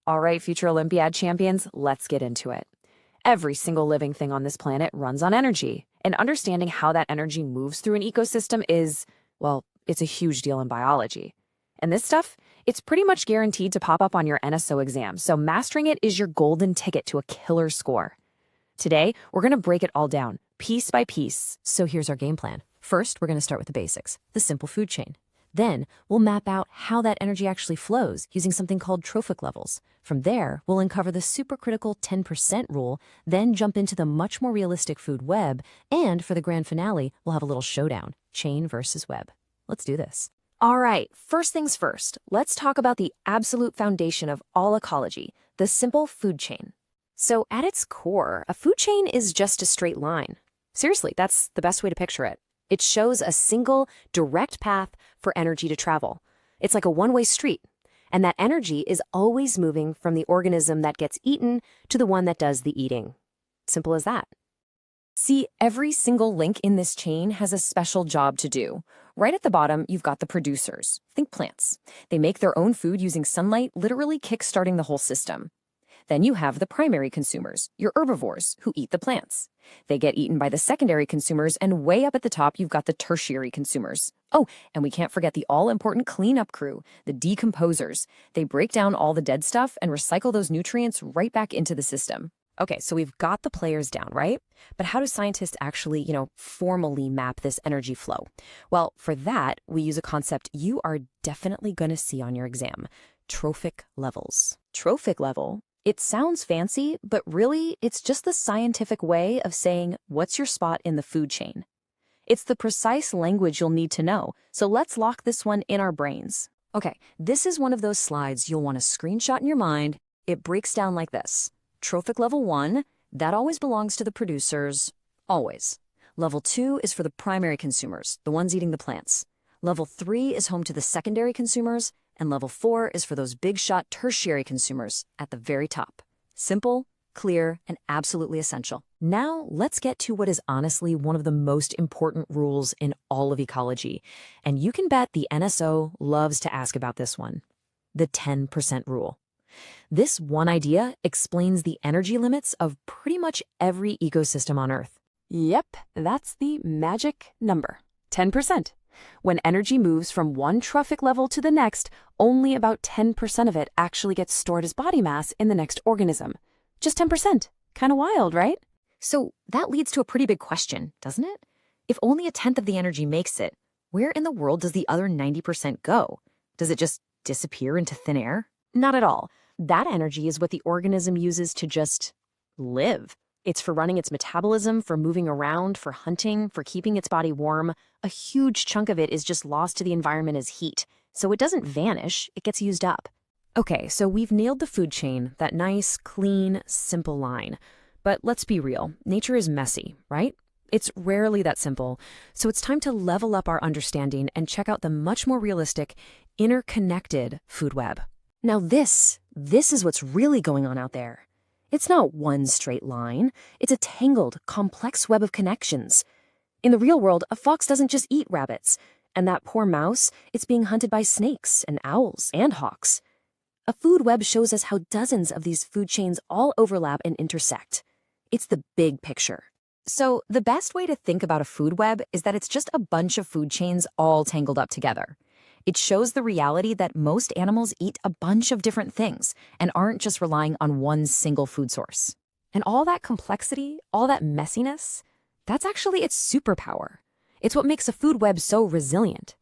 All right, future Olympiad champions, let's get into it. Every single living thing on this planet runs on energy, and understanding how that energy moves through an ecosystem is, well, it's a huge deal in biology. And this stuff, it's pretty much guaranteed to pop up on your NSO exam, so mastering it is your golden ticket to a killer score. Today, we're going to break it all down, piece by piece. So here's our game plan. First, we're going to start with the basics, the simple food chain. Then, we'll map out how that energy actually flows using something called trophic levels. From there, we'll uncover the supercritical 10% rule, then jump into the much more realistic food web, and for the grand finale, we'll have a little showdown, chain versus web. Let's do this. All right, first things first, let's talk about the absolute foundation of all ecology, the simple food chain. So at its core, a food chain is just a straight line. Seriously, that's the best way to picture it. It shows a single, direct path for energy to travel. It's like a one-way street, and that energy is always moving from the organism that gets eaten to the one that does the eating. Simple as that. See, every single link in this chain has a special job to do. Right at the bottom, you've got the producers. Think plants. They make their own food using sunlight, literally kick-starting the whole system. Then you have the primary consumers, your herbivores, who eat the plants. They get eaten by the secondary consumers, and way up at the top, you've got the tertiary consumers. Oh, and we can't forget the all-important cleanup crew, the decomposers. They break down all the dead stuff and recycle those nutrients right back into the system. Okay, so we've got the players down, right? But how do scientists actually, formally map this energy flow? Well, for that, we use a concept you are definitely going to see on your exam, trophic levels. Trophic level? It sounds fancy, but really, it's just the scientific way of saying, what's your spot in the food chain? It's the precise language you'll need to know, so let's lock this one in our brains. Okay, this is one of those slides you'll want to screenshot in your mind. It breaks down like this. Trophic level 1, that always belongs to the producers, always. Level 2 is for the primary consumers, the ones eating the plants. Level 3 is home to the secondary consumers, and level 4 is for those big shot tertiary consumers at the very top. Simple, clear, and absolutely essential. Now, let's get to what is honestly one of the most important rules in all of ecology. And you can bet the NSO loves to ask about this one, the 10% rule. This one idea explains the energy limits of pretty much every ecosystem on Earth. Yep, that's the magic number, 10%. When energy moves from one trophic level to the next, only about 10% of it actually gets stored as body mass in the next organism. Just 10%. Kind of wild, right? So that leads to a pretty big question, doesn't it? If only a tenth of the energy makes it, where in the world does the other 90% go? Does it just disappear into thin air? Not at all. That energy is what the organism uses to just live. It's for running its metabolism, for moving around, for hunting, for keeping its body warm. A huge chunk of it is just lost to the environment as heat. So it doesn't vanish, it gets used up. Okay, so we've nailed the food chain, that nice, clean, simple line. But let's be real, nature is messy, right? It's rarely that simple. So it's time to level up our understanding and check out the much more realistic, interconnected food web. Now this is what's really going on out there. It's not one straight line. It's a tangled, complex web of connections. In the real world, a fox doesn't just eat rabbits. And that poor mouse, it's being hunted by snakes and owls and hawks. A food web shows us how dozens of these food chains all overlap and intersect. It's the big picture. So the best way to think about a food web is that it's just a bunch of food chains all tangled up together. It shows the reality that most animals eat a bunch of different things and aren't just relying on one single food source. And all that complexity, all that messiness, that's actually its superpower. It's what makes a food web so resilient.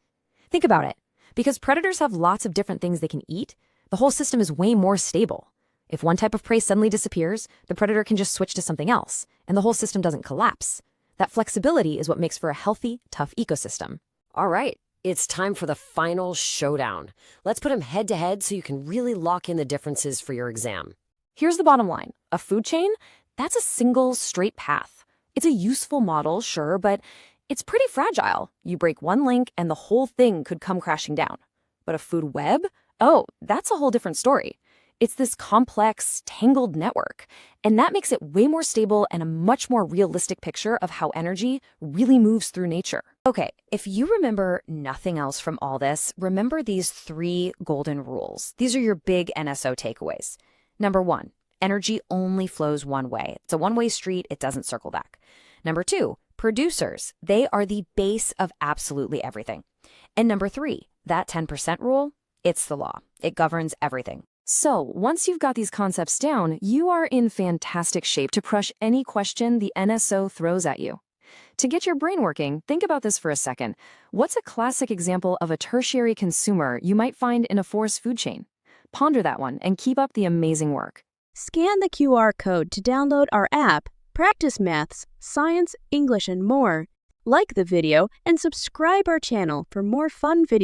Think about it. Because predators have lots of different things they can eat, the whole system is way more stable. If one type of prey suddenly disappears, the predator can just switch to something else, and the whole system doesn't collapse. That flexibility is what makes for a healthy, tough ecosystem. All right. It's time for the final showdown. Let's put them head to head so you can really lock in the differences for your exam. Here's the bottom line. A food chain, that's a single straight path. It's a useful model, sure, but it's pretty fragile. You break one link and the whole thing could come crashing down. But a food web? Oh, that's a whole different story. It's this complex, tangled network, and that makes it way more stable and a much more realistic picture of how energy really moves through nature. Okay, if you remember nothing else from all this, remember these 3 golden rules. These are your big NSO takeaways. Number 1, energy only flows one way. It's a one-way street, it doesn't circle back. Number 2, producers. They are the base of absolutely everything. And number 3, that 10% rule, it's the law. It governs everything. So, once you've got these concepts down, you are in fantastic shape to crush any question the NSO throws at you. To get your brain working, think about this for a second. What's a classic example of a tertiary consumer you might find in a forest food chain? Ponder that one and keep up the amazing work. Scan the QR code to download our app, practice maths, science, English, and more. Like the video and subscribe our channel for more fun videos.